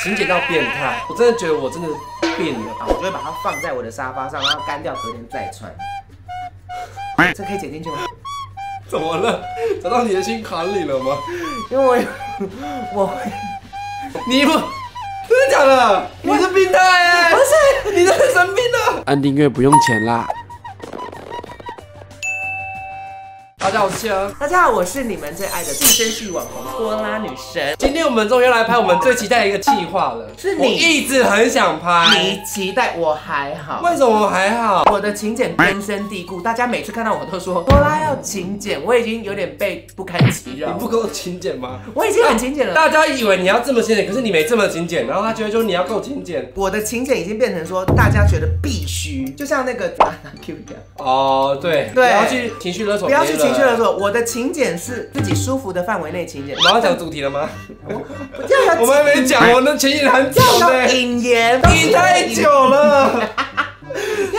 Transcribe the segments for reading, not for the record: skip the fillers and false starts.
勤俭到变态，我真的觉得我真的病了。我就会把它放在我的沙发上，然后干掉，隔天再穿。这可以剪进去吗？怎么了？找到你的心坎里了吗？因为我你不真的假的？你是病态哎！不是，你真的生病了。按订阅不用钱啦。大家好，我是谢恩。大家好，我是你们最爱的晋升系网红多拉女神。今天我们终于要来拍我们最期待的一个企划了，是你我一直很想拍。你期待，我还好。为什么我还好？我的勤俭根深蒂固，大家每次看到我都说多拉要勤俭，我已经有点被不堪其扰。你不够勤俭吗？我已经很勤俭了。大家以为你要这么勤俭，可是你没这么勤俭，然后他觉得说你要够勤俭。我的勤俭已经变成说大家觉得必须，就像那个Q 一样。哦，对，对，不要去情绪勒索，不要去情绪勒索。我的勤俭是自己舒服的范围内勤俭。我们要讲主题了吗？我们还没讲，我的前言很久呢，引言，引太久了。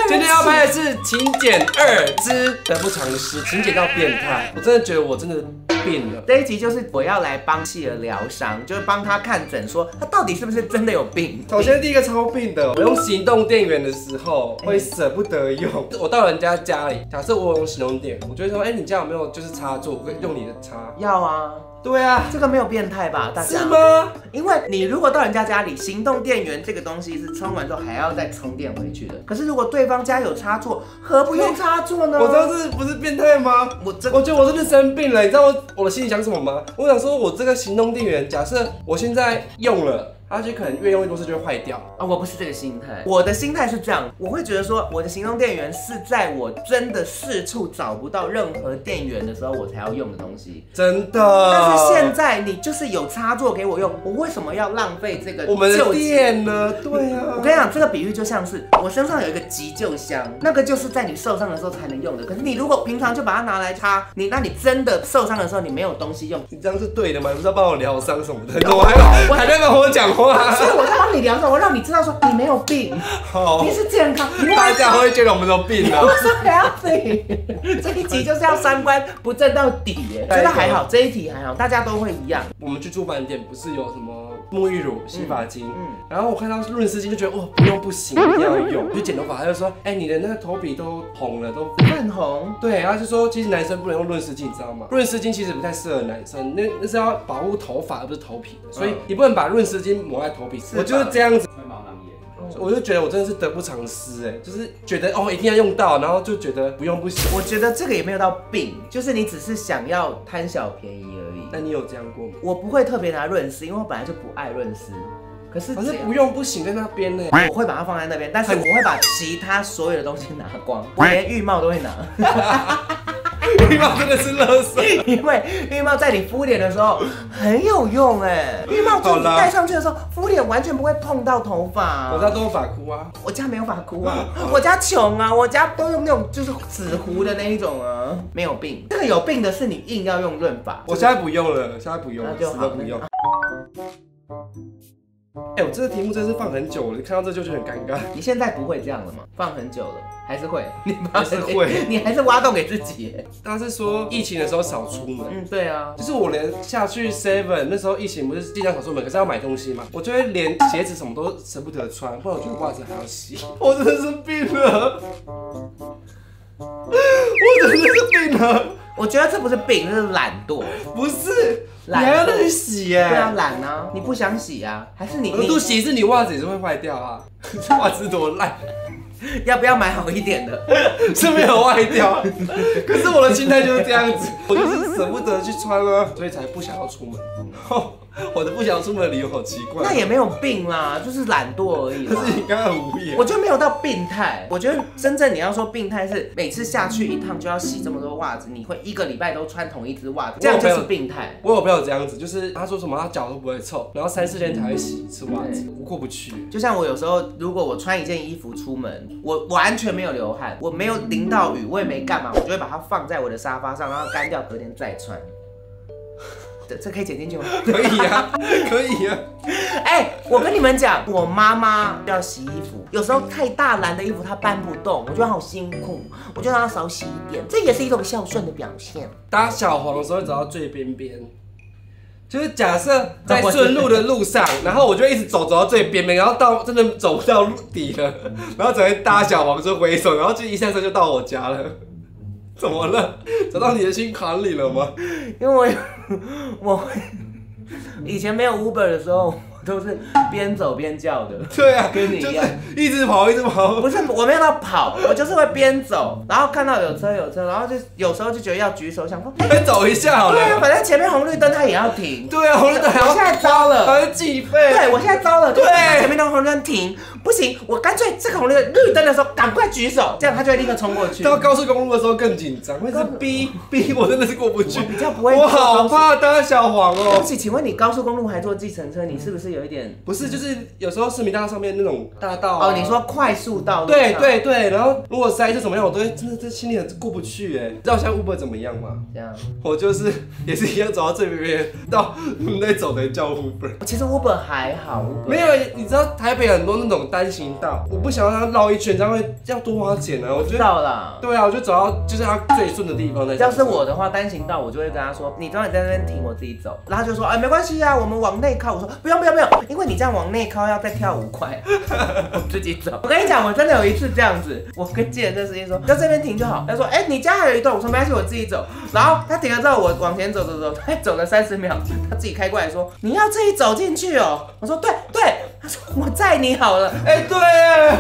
今天要拍的是勤俭2之得不偿失，勤俭到变态，我真的觉得我真的病了。这一集就是我要来帮企鹅疗伤，就是帮他看诊，说他到底是不是真的有病。首先第一个超病的，我用行动电源的时候会舍不得用。我到人家家里，假设我用行动电源，我就会说，你家有没有就是插座，我可以用你的插。要啊。对啊，这个没有变态吧？大家是吗？因为你如果到人家家里，行动电源这个东西是充完之后还要再充电回去的。可是如果对方家有插座，何不用插座呢？我这样子不是变态吗？我觉得我真的生病了。你知道我的心里想什么吗？我想说，我这个行动电源，假设我现在用了。而且可能越用越多次就会坏掉啊！我不是这个心态，我的心态是这样，我会觉得说，我的行动电源是在我真的四处找不到任何电源的时候，我才要用的东西。真的。但是现在你就是有插座给我用，我为什么要浪费这个？我们的电呢？对啊。我跟你讲，这个比喻就像是我身上有一个急救箱，那个就是在你受伤的时候才能用的。可是你如果平常就把它拿来插，那你真的受伤的时候，你没有东西用。你这样是对的吗？你不是要帮我疗伤什么的？我还在跟我讲话。所以我在帮你疗伤，我让你知道说你没有病，你是健康。大家会觉得我们都病了。我说 healthy， 这一集就是要三观不正到底耶。觉得还好，这一题还好，大家都会一样。我们去住饭店，不是有什么沐浴乳、洗发精，然后我看到润丝巾就觉得不用不行，一定要用。我去剪头发，他就说，你的那个头皮都红了，都泛红。对，然后就说其实男生不能用润丝巾，你知道吗？润丝巾其实不太适合男生，那是要保护头发而不是头皮的，所以你不能把润丝巾抹在头皮。我就是这样子。我就觉得我真的是得不偿失就是觉得一定要用到，然后就觉得不用不行。我觉得这个也没有到病，就是你只是想要贪小便宜而已。那你有这样过吗？我不会特别拿润丝，因为我本来就不爱润丝。可是不用不行在那边呢，我会把它放在那边，但是我会把其他所有的东西拿光，我连浴帽都会拿。浴帽真的是垃圾，因为浴帽在你敷脸的时候很有用浴帽就你戴上去的时候，敷脸完全不会碰到头发。我家都有发箍啊，我家没有发箍啊，我家穷啊，我家都用那种就是纸糊的那一种啊，没有病。这个有病的是你硬要用润发，我现在不用了，现在不用，死都不用。我这个题目真是放很久了，看到这就觉得很尴尬。你现在不会这样了吗？放很久了，还是会？还是会，你还是挖洞给自己。他是说疫情的时候少出门，对啊，就是我连下去 7 那时候疫情不是尽量少出门，可是要买东西嘛，我就会连鞋子什么都舍不得穿，不然我觉得袜子还要洗。我真的是病了，我真的是病了。我觉得这不是病，这是懒惰。不是。你还要再去洗耶？对啊，懒啊，你不想洗啊？还是你不洗是你袜子也是会坏掉啊？袜子多烂，要不要买好一点的？是没有坏掉，可是我的心态就是这样子，我就是舍不得去穿啊，所以才不想要出门。我的不想出门的理由好奇怪。那也没有病啦，就是懒惰而已。可是你刚刚很无言。我觉得没有到病态，我觉得真正你要说病态是每次下去一趟就要洗这么多袜子，你会1个礼拜都穿同一只袜子，这样就是病态。我有朋友这样子，就是他说什么他脚都不会臭，然后3、4天才会洗一次袜子，我过不去。就像我有时候如果我穿一件衣服出门，我完全没有流汗，我没有淋到雨，我也没干嘛，我就会把它放在我的沙发上，然后干掉，隔天再穿。这可以剪进去吗？可以啊，可以啊。我跟你们讲，我妈妈要洗衣服，有时候太大篮的衣服她搬不动，我觉得好辛苦，我就让她少洗一点，这也是一种孝顺的表现。打小黄的时候会走到最边边，就是假设在顺路的路上，然后我就一直走到最边边，然后到真的走不到底了，然后只会搭小黄车挥手，然后就一下车就到我家了。怎么了？走到你的心坎里了吗？因为我以前没有 Uber 的时候。都是边走边叫的，对啊，跟你一样，一直跑一直跑。不是，我没有到跑，我就是会边走，然后看到有车，然后就有时候就觉得要举手，想说，走一下好了。对啊，反正前面红绿灯它也要停。对啊，红绿灯还要。我现在招了，还要计费。对，我现在招了，对，前面的红绿灯停，不行，我干脆这个红绿灯的时候赶快举手，这样他就会立刻冲过去。到高速公路的时候更紧张，会是逼，我真的是过不去。比较不会。我好怕当小黄哦。对不起，请问你高速公路还坐计程车，你是不是有一点？不是。就是有时候市民大道上面那种大道哦，你说快速道路？对，然后如果塞车怎么样，我都会真的这心里很过不去哎。你知道现在 Uber 怎么样吗？这样，我就是也是一样走到这边，到我们在走的叫 Uber。其实 Uber 还好，没有，你知道台北很多那种单行道，我不想让它绕一圈，这样会要多花钱啊。我觉得。知道啦。对啊，我就走到就是它最顺的地方在。要是我的话，单行道我就会跟他说，你知道你在那边停，我自己走。然后他就说，哎，没关系啊，我们往内靠。我说不用，因为你这样往内靠要再跳5块，我自己走。我跟你讲，我真的有一次这样子，我跟计程车司机说，在这边停就好。他说，哎，你家还有一段，我说没关系，我自己走。然后他停了之后，我往前走，他走了30秒，他自己开过来说，你要自己走进去哦。我说对，他说我载你好了。哎，对，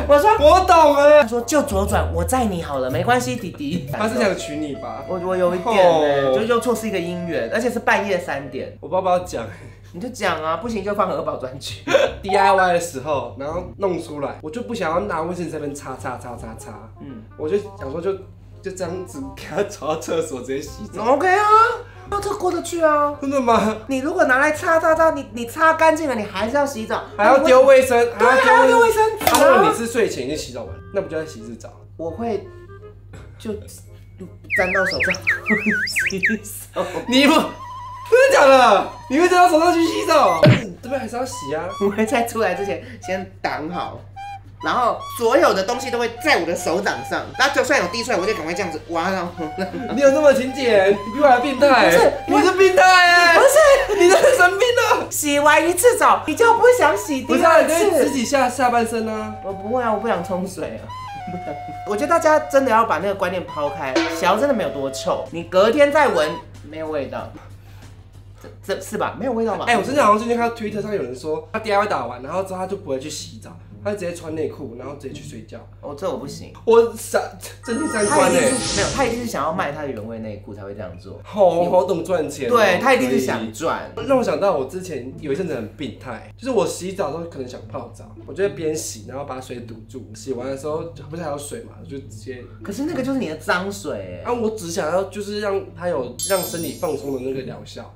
我说我懂了。他说就左转，我载你好了，没关系，弟弟。他是想娶你吧？我有一点就又错失一个姻缘，而且是半夜3点。我不要讲。你就讲啊，不行就放核保专区。DIY 的时候，然后弄出来，我就不想要拿卫生纸在那边擦。我就想说就这样子给他走到厕所直接洗澡。OK 啊，那这过得去啊。真的吗？你如果拿来擦，你擦干净了，你还是要洗澡，还要丢卫生，对，还要丢卫生纸。如果你是睡前就洗澡完，那不就在洗澡？我会就沾到手上洗手。你不？真的假的？你会沾到手上去洗澡？这边还是要洗啊！我会在出来之前先挡好，然后所有的东西都会在我的手掌上，然后就算有滴出来，我就赶快这样子挖上。你有这么勤俭？你比我还病态？不是，你是病态哎！不是，你真的生病了。洗完一次澡，你就不会想洗第二次。不是，你可以自己下半身啊。我不会啊，我不想冲水啊。我觉得大家真的要把那个观念抛开，小真的没有多臭，你隔天再闻没有味道。这是吧？没有味道吧？哎，我之前好像最近看到 Twitter 上有人说，他 DIY 打完，然后之后他就不会去洗澡，他就直接穿内裤，然后直接去睡觉。哦，这我不行。我真第三关哎，没有，他一定是想要卖他的原味内裤才会这样做。好懂赚钱。对，他一定是想赚。让我想到我之前有一阵子很病态，就是我洗澡的时候可能想泡澡，我就会边洗，然后把水堵住，洗完的时候不是还有水嘛，就直接。可是那个就是你的脏水哎。啊，我只想要就是让它有让身体放松的那个疗效。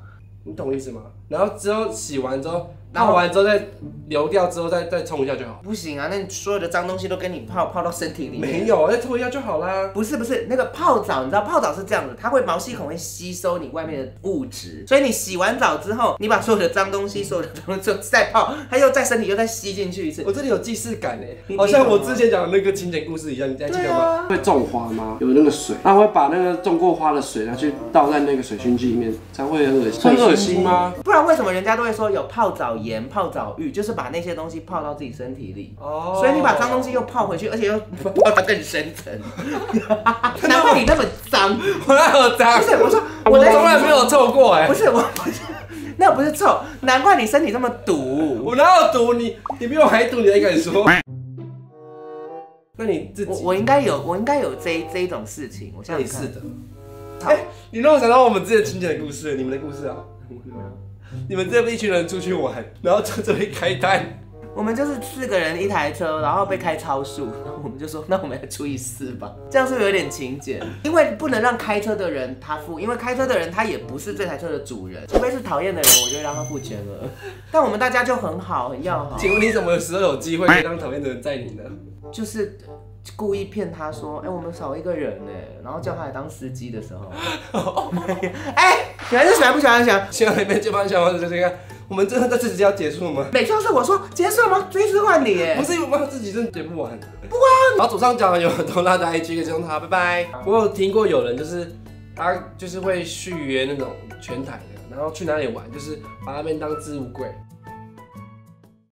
你懂意思吗？然后之后洗完之后，泡完之后再流掉之后再冲一下就好。不行啊，那你所有的脏东西都跟你泡到身体里面。没有，再冲一下就好啦。不是，那个泡澡，你知道泡澡是这样的，它会毛细孔会吸收你外面的物质，所以你洗完澡之后，你把所有的脏东西、所有的东西再泡，它又在身体又再吸进去一次。我这里有既视感哎，好像我之前讲的那个情节故事一样，你还记得吗？会种花吗？有那个水，他会把那个种过花的水拿去倒在那个水熏机里面，才会很恶心。很恶心吗？不然为什么人家都会说有泡澡盐、泡澡浴，就是把那些东西泡到自己身体里。哦。所以你把脏东西又泡回去，而且又泡到更深层。难怪你那么脏。我哪有脏？不是，我说我从来没有臭过哎。不是，那不是臭，难怪你身体这么毒。我哪有毒？你比我还毒，你还敢说？那你自己，我应该有这一种事情。我想你是的。哎，你让我想到我们之前情节的故事，你们的故事啊。你们这一群人出去玩，然后在这里开单。我们就是4个人一台车，然后被开超速，然后我们就说，那我们来除以4吧，这样是不是有点勤俭？因为不能让开车的人他付，因为开车的人他也不是这台车的主人，除非是讨厌的人，我就让他付全额。但我们大家就很好，很要好。请问你什么时候有机会可以让讨厌的人载你呢？就是故意骗他说，哎，我们少一个人呢，然后叫他来当司机的时候。哎，喜欢就喜欢，不喜欢就喜欢。喜欢那边就帮小王子就这样。我们真的这集要结束了吗？每次都是我说结束了吗？追思换你耶！不是因为我自己真的结不完。不啊！然后左上角有很多拉的 IG 可以追踪他，拜拜。我有听过有人就是他就是会续约那种全台的。然后去哪里玩，就是把那边当置物柜，